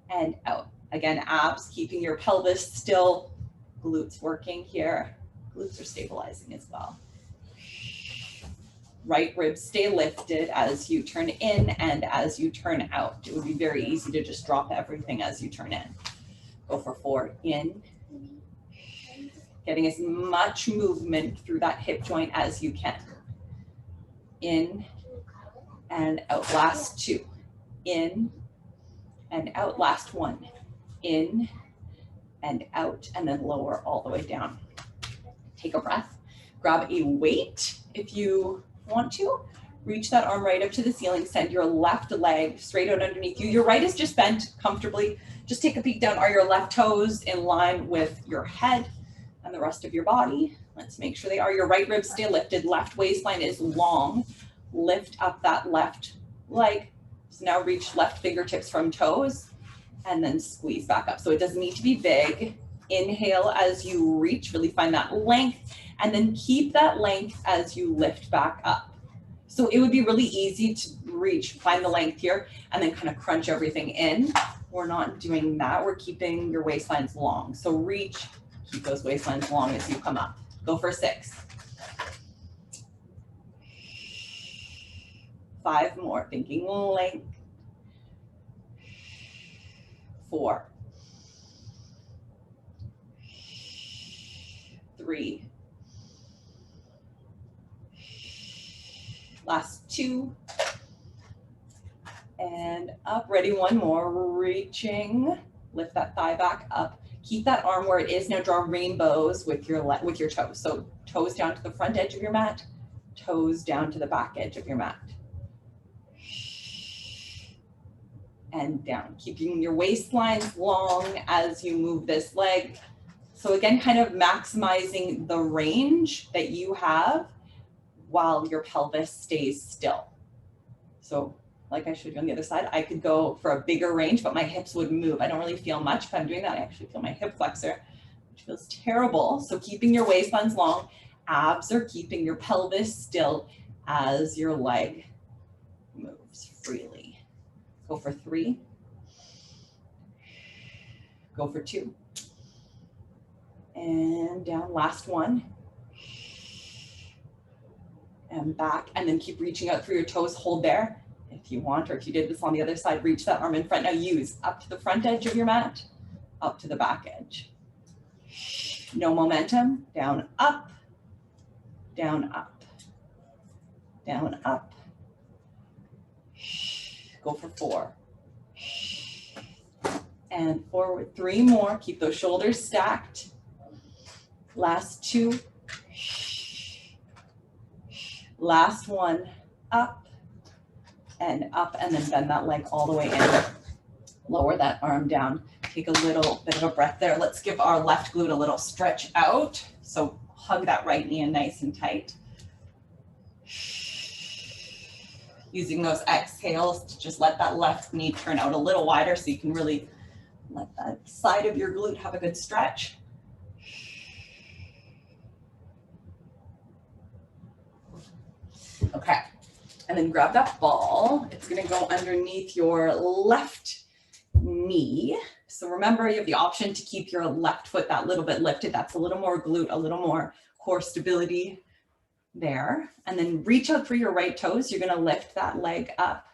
and out. Again, abs, keeping your pelvis still. Glutes working here. Glutes are stabilizing as well. Right ribs stay lifted as you turn in and as you turn out. It would be very easy to just drop everything as you turn in. Go for 4, in. Getting as much movement through that hip joint as you can. In and out. Last 2. In and out. Last 1. In and out, and then lower all the way down. Take a breath. Grab a weight if you want to. Reach that arm right up to the ceiling. Send your left leg straight out underneath you. Your right is just bent comfortably. Just take a peek down. Are your left toes in line with your head and the rest of your body? Let's make sure they are. Your right ribs stay lifted. Left waistline is long. Lift up that left leg. So now reach left fingertips from toes. And then squeeze back up. So it doesn't need to be big. Inhale as you reach, really find that length, and then keep that length as you lift back up. So it would be really easy to reach, find the length here, and then kind of crunch everything in. We're not doing that. We're keeping your waistlines long. So reach, keep those waistlines long as you come up. Go for 6. 5 more, thinking length. 4, 3, last 2, and up. Ready, 1 more. Reaching, lift that thigh back up. Keep that arm where it is. Now draw rainbows with your toes. So toes down to the front edge of your mat, toes down to the back edge of your mat. And down, keeping your waistlines long as you move this leg. So again, kind of maximizing the range that you have while your pelvis stays still. So like I showed you on the other side, I could go for a bigger range, but my hips would move. I don't really feel much if I'm doing that. I actually feel my hip flexor, which feels terrible. So keeping your waistlines long abs are keeping your pelvis still as your leg moves freely. Go for 3. Go for 2. And down, last 1. And back, and then keep reaching out through your toes. Hold there if you want, or if you did this on the other side, reach that arm in front. Now use up to the front edge of your mat, up to the back edge. No momentum, down, up, down, up, down, up. Go for 4. And forward, 3 more. Keep those shoulders stacked. Last 2. Last 1, up, and then bend that leg all the way in. Lower that arm down. Take a little bit of a breath there. Let's give our left glute a little stretch out. So hug that right knee in nice and tight. Using those exhales to just let that left knee turn out a little wider so you can really let that side of your glute have a good stretch. Okay, and then grab that ball. It's gonna go underneath your left knee. So remember, you have the option to keep your left foot that little bit lifted. That's a little more glute, a little more core stability there. And then reach out through your right toes. You're gonna lift that leg up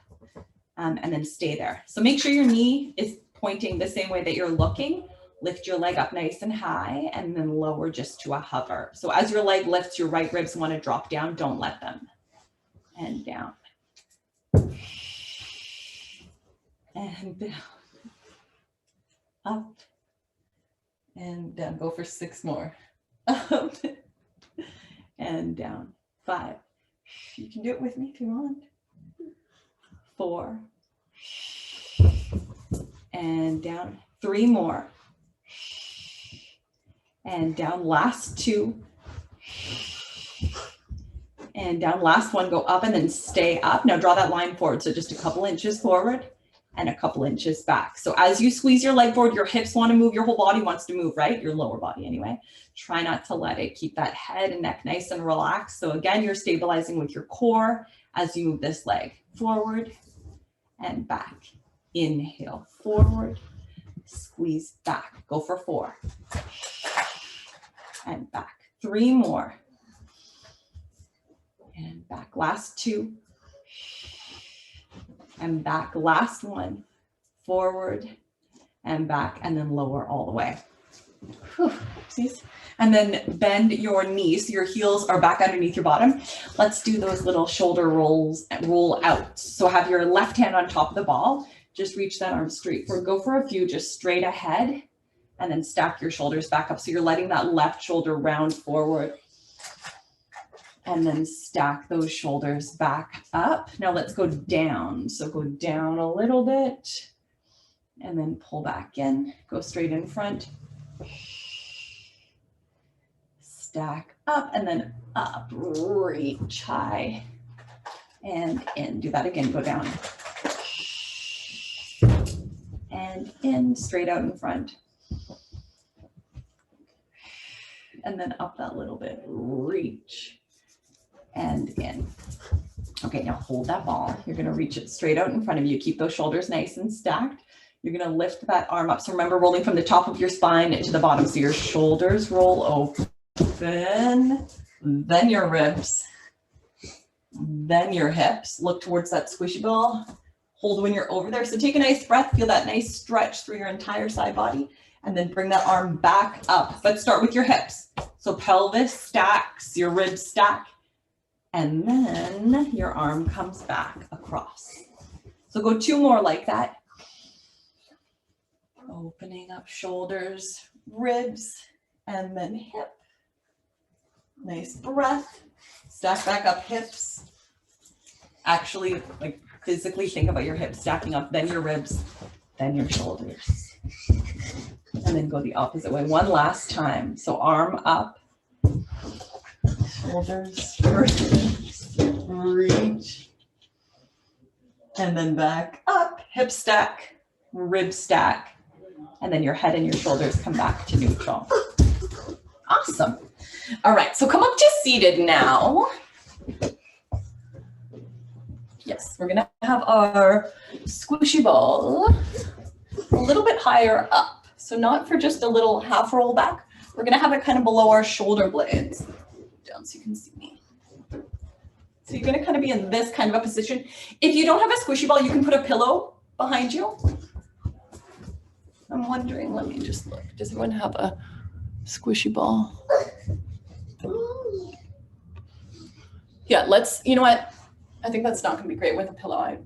and then stay there. So make sure your knee is pointing the same way that you're looking. Lift your leg up nice and high and then lower just to a hover. So as your leg lifts, your right ribs wanna drop down, don't let them. And down. And down. Up. And down. Go for 6 more. Up. And down. 5. You can do it with me if you want. 4. And down. 3 more. And down. Last 2. And down, last 1, go up and then stay up. Now draw that line forward. So just a couple inches forward and a couple inches back. So as you squeeze your leg forward, your hips want to move, your whole body wants to move, right? Your lower body anyway. Try not to let it. Keep that head and neck nice and relaxed. So again, you're stabilizing with your core as you move this leg forward and back. Inhale, forward, squeeze back. Go for 4. And back. 3 more. And back, last 2, and back, last 1, forward, and back, and then lower all the way. Whew, oopsies. And then bend your knees, so your heels are back underneath your bottom. Let's do those little shoulder rolls, roll out. So have your left hand on top of the ball, just reach that arm straight forward. Go for a few, just straight ahead, and then stack your shoulders back up. So you're letting that left shoulder round forward. And then stack those shoulders back up. Now let's go down. So go down a little bit and then pull back in. Go straight in front. Stack up and then up. Reach high and in. Do that again. Go down. And in, straight out in front. And then up that little bit. Reach. And in. Okay, now hold that ball. You're going to reach it straight out in front of you. Keep those shoulders nice and stacked. You're going to lift that arm up. So remember, rolling from the top of your spine to the bottom. So your shoulders roll open, then your ribs, then your hips. Look towards that squishy ball. Hold when you're over there. So take a nice breath. Feel that nice stretch through your entire side body. And then bring that arm back up. But start with your hips. So pelvis stacks, your ribs stack. And then your arm comes back across. So go 2 more like that. Opening up shoulders, ribs, and then hip. Nice breath. Stack back up hips. Actually, like physically think about your hips stacking up, then your ribs, then your shoulders. And then go the opposite way. 1 last time. So arm up. Shoulders first, reach, and then back up, hip stack, rib stack, and then your head and your shoulders come back to neutral. Awesome. All right, so come up to seated now. Yes, we're gonna have our squishy ball a little bit higher up. So not for just a little half roll back. We're gonna have it kind of below our shoulder blades. Down so you can see me. So you're gonna kind of be in this kind of a position. If you don't have a squishy ball, you can put a pillow behind you. I'm wondering, let me just look. Does everyone have a squishy ball? Yeah, you know what? I think that's not gonna be great with a pillow.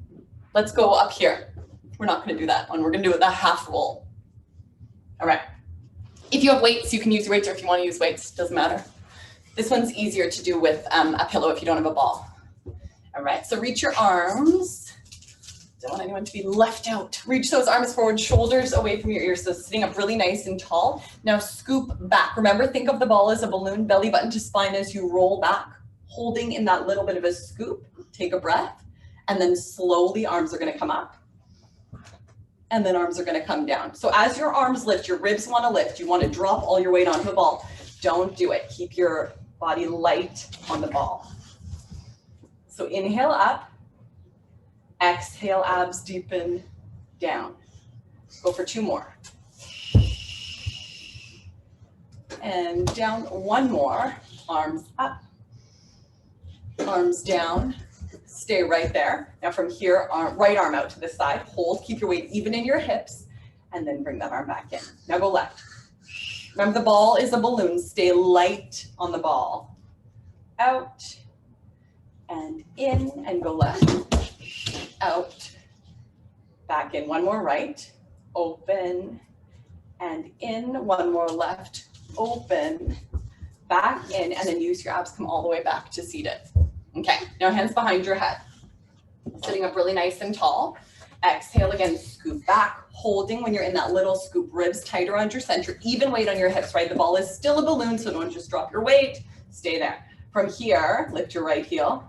Let's go up here. We're not gonna do that one. We're gonna do it the half roll. All right. If you have weights, you can use your weights, or if you wanna use weights, doesn't matter. This one's easier to do with a pillow if you don't have a ball. All right, so reach your arms. Don't want anyone to be left out. Reach those arms forward, shoulders away from your ears. So sitting up really nice and tall. Now scoop back. Remember, think of the ball as a balloon, belly button to spine as you roll back, holding in that little bit of a scoop. Take a breath, and then slowly arms are gonna come up, and then arms are gonna come down. So as your arms lift, your ribs wanna lift. You wanna drop all your weight onto the ball. Don't do it. Keep your body light on the ball. So inhale up, exhale, abs deepen down. Go for 2 more. And down, 1 more. Arms up, arms down. Stay right there. Now from here, right arm out to the side. Hold, keep your weight even in your hips, and then bring that arm back in. Now go left. Remember, the ball is a balloon. Stay light on the ball. Out and in, and go left. Out, back in. 1 more right. Open and in. 1 more left. Open, back in, and then use your abs. Come all the way back to seated. Okay, now hands behind your head. Sitting up really nice and tall. Exhale again, scoop back, holding when you're in that little scoop, ribs tight around your center, even weight on your hips, right? The ball is still a balloon, so don't just drop your weight, stay there. From here, lift your right heel,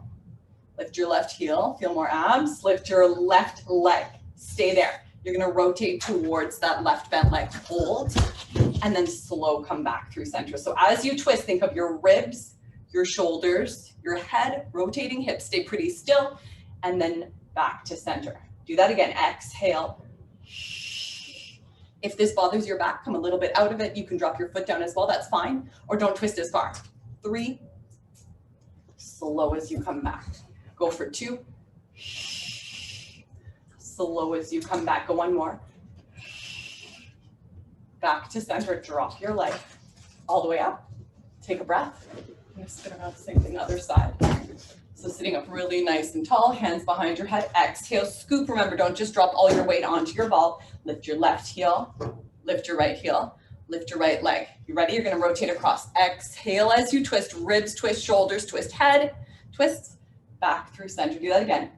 lift your left heel, feel more abs, lift your left leg, stay there. You're gonna rotate towards that left bent leg, hold, and then slow come back through center. So as you twist, think of your ribs, your shoulders, your head, rotating hips, stay pretty still, and then back to center. Do that again, exhale. If this bothers your back, come a little bit out of it. You can drop your foot down as well, that's fine. Or don't twist as far. 3, slow as you come back. Go for 2. Slow as you come back, go 1 more. Back to center, drop your leg. All the way up, take a breath. I'm gonna spin around, same thing, other side. So sitting up really nice and tall, hands behind your head, exhale, scoop. Remember, don't just drop all your weight onto your ball. Lift your left heel, lift your right heel, lift your right leg. You ready? You're gonna rotate across. Exhale as you twist, ribs twist, shoulders twist, head twists, back through center. Do that again.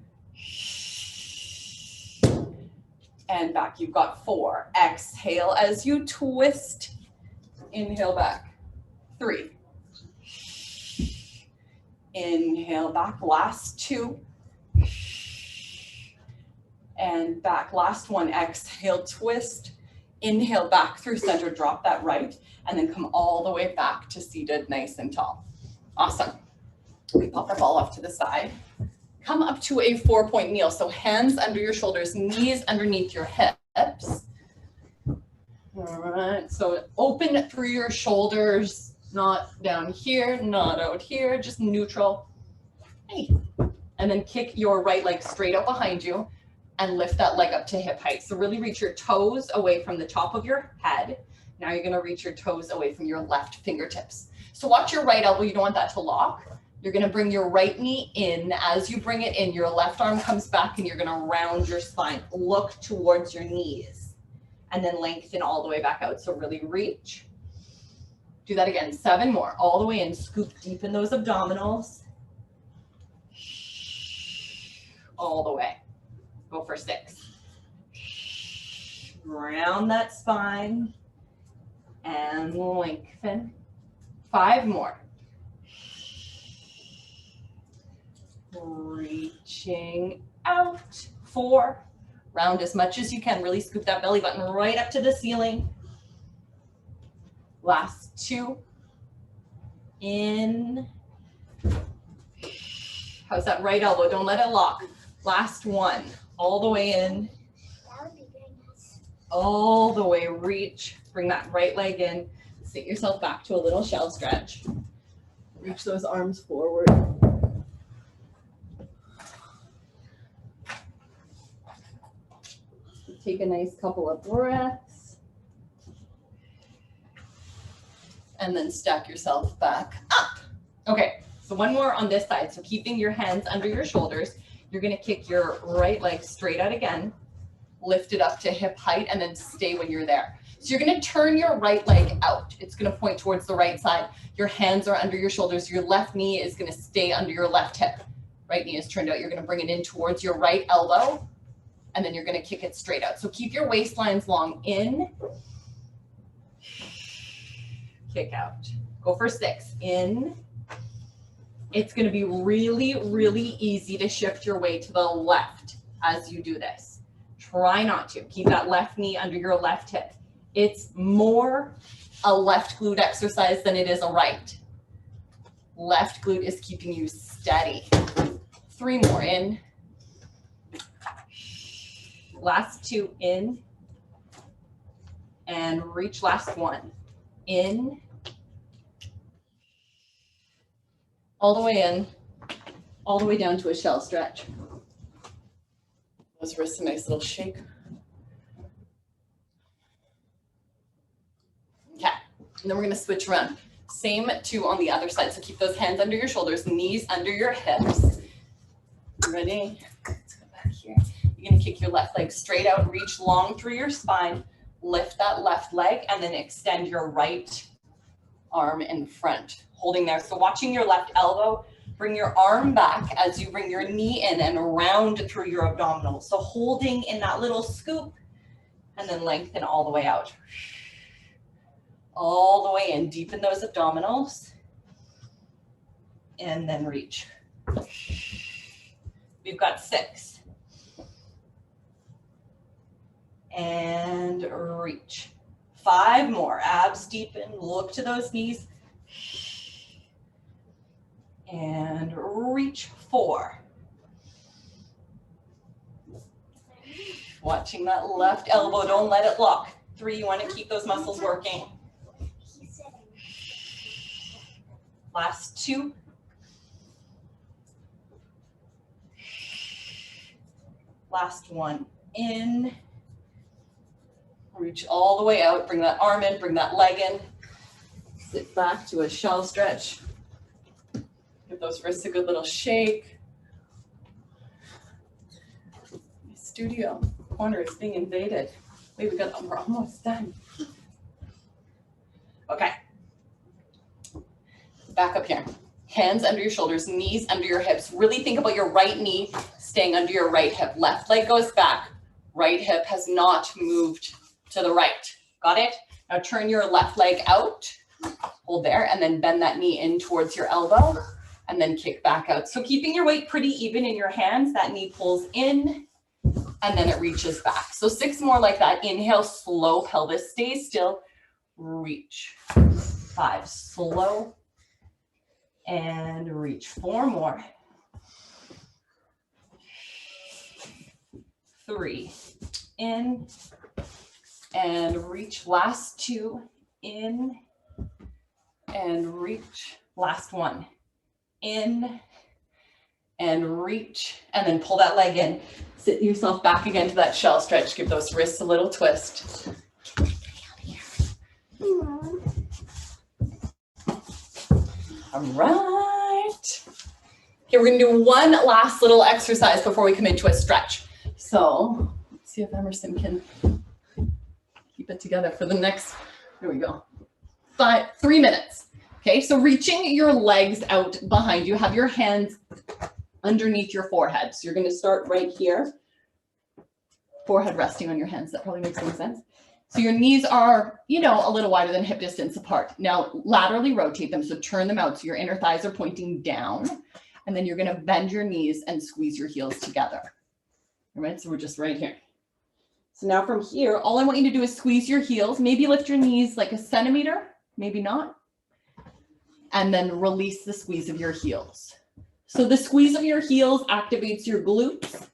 And back, you've got 4. Exhale as you twist, inhale back, 3. Inhale back, last 2. And back, last 1. Exhale, twist. Inhale back through center, drop that right, and then come all the way back to seated, nice and tall. Awesome. We pop our ball off to the side. Come up to a 4-point kneel. So hands under your shoulders, knees underneath your hips. All right, so open through your shoulders. Not down here, not out here, just neutral. Hey. And then kick your right leg straight out behind you and lift that leg up to hip height. So really reach your toes away from the top of your head. Now you're gonna reach your toes away from your left fingertips. So watch your right elbow, you don't want that to lock. You're gonna bring your right knee in. As you bring it in, your left arm comes back and you're gonna round your spine. Look towards your knees and then lengthen all the way back out. So really reach. Do that again, 7 more, all the way in, scoop deep in those abdominals. All the way, go for 6. Round that spine and lengthen. 5 more. Reaching out, 4. Round as much as you can, really scoop that belly button right up to the ceiling. Last 2. In. How's that right elbow? Don't let it lock. Last one. All the way in. That would be very nice. All the way, reach. Bring that right leg in. Sit yourself back to a little shell stretch. Reach those arms forward. Take a nice couple of breaths. And then stack yourself back up. Okay, so one more on this side. So keeping your hands under your shoulders, you're gonna kick your right leg straight out again, lift it up to hip height, and then stay when you're there. So you're gonna turn your right leg out. It's gonna point towards the right side. Your hands are under your shoulders. Your left knee is gonna stay under your left hip. Right knee is turned out. You're gonna bring it in towards your right elbow, and then you're gonna kick it straight out. So keep your waistlines long. In, kick out. Go for 6. In. It's gonna be really, really easy to shift your weight to the left as you do this. Try not to. Keep that left knee under your left hip. It's more a left glute exercise than it is a right. Left glute is keeping you steady. 3 more. In. Last 2. In. And reach. Last 1. In. All the way in. All the way down to a shell stretch. Those wrists a nice little shake. Okay, and then we're gonna switch around. Same 2 on the other side. So keep those hands under your shoulders, knees under your hips. Ready? Let's go back here. You're gonna kick your left leg straight out, reach long through your spine, lift that left leg, and then extend your right arm in front, holding there. So watching your left elbow, bring your arm back as you bring your knee in and round through your abdominals. So holding in that little scoop, and then lengthen all the way out. All the way in, deepen those abdominals, and then reach. We've got 6. And reach. 5 more. Abs deepen, look to those knees. And reach. 4. Watching that left elbow, don't let it lock. 3, you want to keep those muscles working. Last 2. Last 1. In. Reach all the way out. Bring that arm in, bring that leg in. Sit back to a shell stretch. Give those wrists a good little shake. My studio corner is being invaded. Wait, we're almost done. Okay. Back up here. Hands under your shoulders, knees under your hips. Really think about your right knee staying under your right hip. Left leg goes back. Right hip has not moved to the right. Got it? Now turn your left leg out. Hold there and then bend that knee in towards your elbow and then kick back out. So keeping your weight pretty even in your hands, that knee pulls in and then it reaches back. So 6 more like that. Inhale, slow pelvis, stay still, reach. 5, slow and reach. 4 more. 3, in and reach. Last 2, in and reach. Last 1, in and reach, and then pull that leg in. Sit yourself back again to that shell stretch. Give those wrists a little twist. All right. Okay, we're gonna do one last little exercise before we come into a stretch. So let's see if Emerson can keep it together for the next, here we go, 3 minutes. Okay, so reaching your legs out behind you, have your hands underneath your forehead. So you're gonna start right here, forehead resting on your hands. That probably makes some sense. So your knees are, a little wider than hip distance apart. Now laterally rotate them, so turn them out so your inner thighs are pointing down, and then you're gonna bend your knees and squeeze your heels together. All right, so we're just right here. So now from here, all I want you to do is squeeze your heels, maybe lift your knees like a centimeter, maybe not. and then release the squeeze of your heels. So the squeeze of your heels activates your glutes.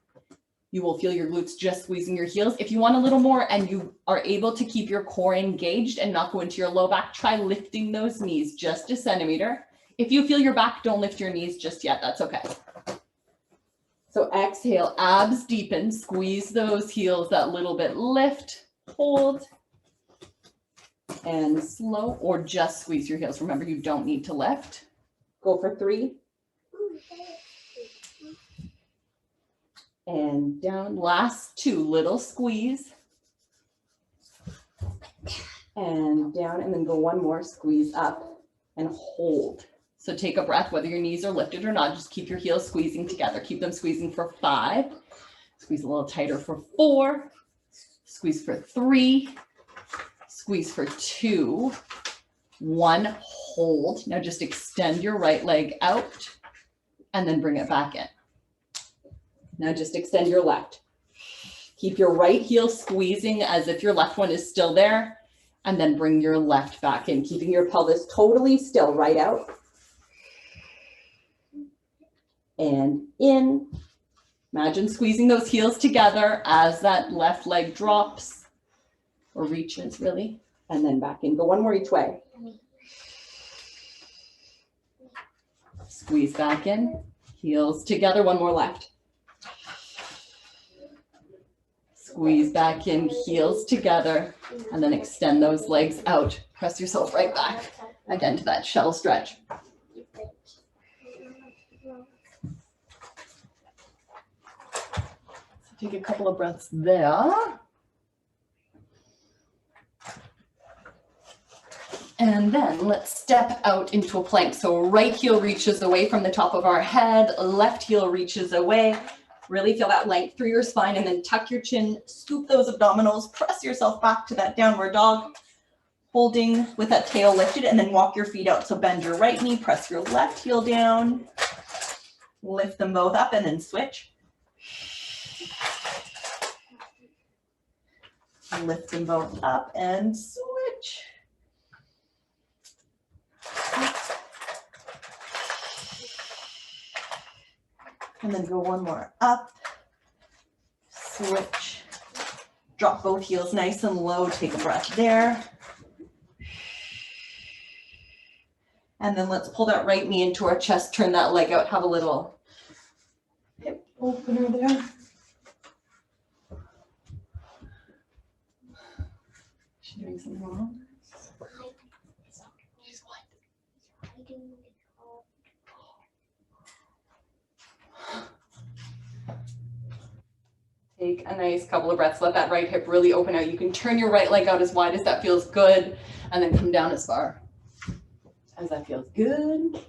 You will feel your glutes just squeezing your heels. If you want a little more and you are able to keep your core engaged and not go into your low back, try lifting those knees just a centimeter. If you feel your back, don't lift your knees just yet. That's okay. So exhale, abs deepen, squeeze those heels that little bit, lift, hold, and slow, or just squeeze your heels. Remember, you don't need to lift. Go for 3. And down, last 2, little squeeze. And down, and then go one more, squeeze up and hold. So take a breath, whether your knees are lifted or not, just keep your heels squeezing together. Keep them squeezing for 5. Squeeze a little tighter for 4. Squeeze for 3. Squeeze for 2. 1, hold. Now just extend your right leg out and then bring it back in. Now just extend your left. Keep your right heel squeezing as if your left one is still there, and then bring your left back in, keeping your pelvis totally still, right out. And in. Imagine squeezing those heels together as that left leg drops or reaches really, and then back in. Go one more each way. Squeeze back in, heels together, one more left. Squeeze back in, heels together, and then extend those legs out. Press yourself right back, again to that shell stretch. So take a couple of breaths there. And then let's step out into a plank. So right heel reaches away from the top of our head, left heel reaches away. Really feel that length through your spine, and then tuck your chin, scoop those abdominals, press yourself back to that downward dog, holding with that tail lifted, and then walk your feet out. So bend your right knee, press your left heel down, lift them both up, and then switch. Lift them both up and switch. And then go one more up, switch, drop both heels nice and low, take a breath there. And then let's pull that right knee into our chest, turn that leg out, have a little hip opener there. Is she doing something wrong? She's what? Take a nice couple of breaths. Let that right hip really open out. You can turn your right leg out as wide as that feels good, and then come down as far as that feels good.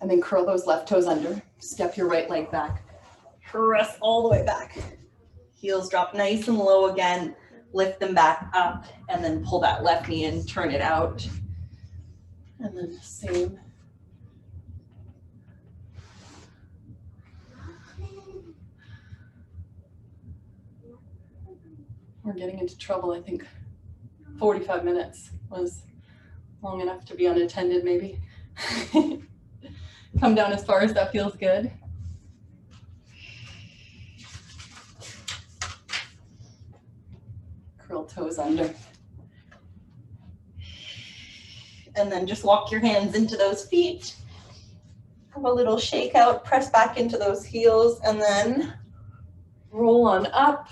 And then curl those left toes under. Step your right leg back. Press all the way back. Heels drop nice and low again. Lift them back up, and then pull that left knee in, turn it out. And then the same. We're getting into trouble. I think 45 minutes was long enough to be unattended, maybe. Come down as far as that feels good. Curl toes under. And then just walk your hands into those feet. Have a little shake out, press back into those heels, and then roll on up.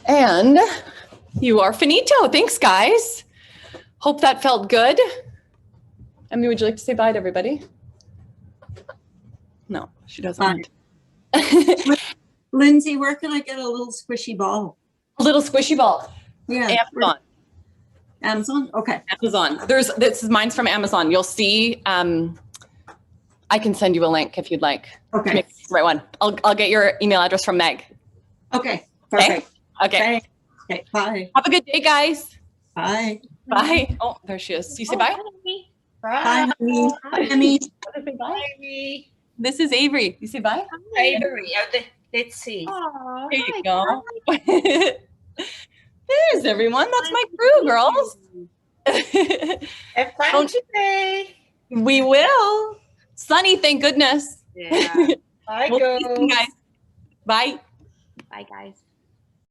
And you are finito. Thanks, guys. Hope that felt good. Emily, would you like to say bye to everybody? No, she doesn't. Lindsay, where can I get a little squishy ball? A little squishy ball. Yeah. Amazon. Amazon? Okay. Amazon. This is mine's from Amazon. You'll see. I can send you a link if you'd like. Okay. Make the right one. I'll get your email address from Meg. Okay. Perfect. Okay. Thanks. Okay. Bye. Have a good day, guys. Bye. Bye. Oh, there she is. You say bye? Bye, honey. Bye, Emmy. Bye. This is Avery. You say bye? Avery. Let's see. Here you go. There's everyone. That's my crew, girls. Have fun Don't- today. We will. Sunny, thank goodness. Yeah. Bye, We'll see you girls. soon, guys. Bye. Bye, guys.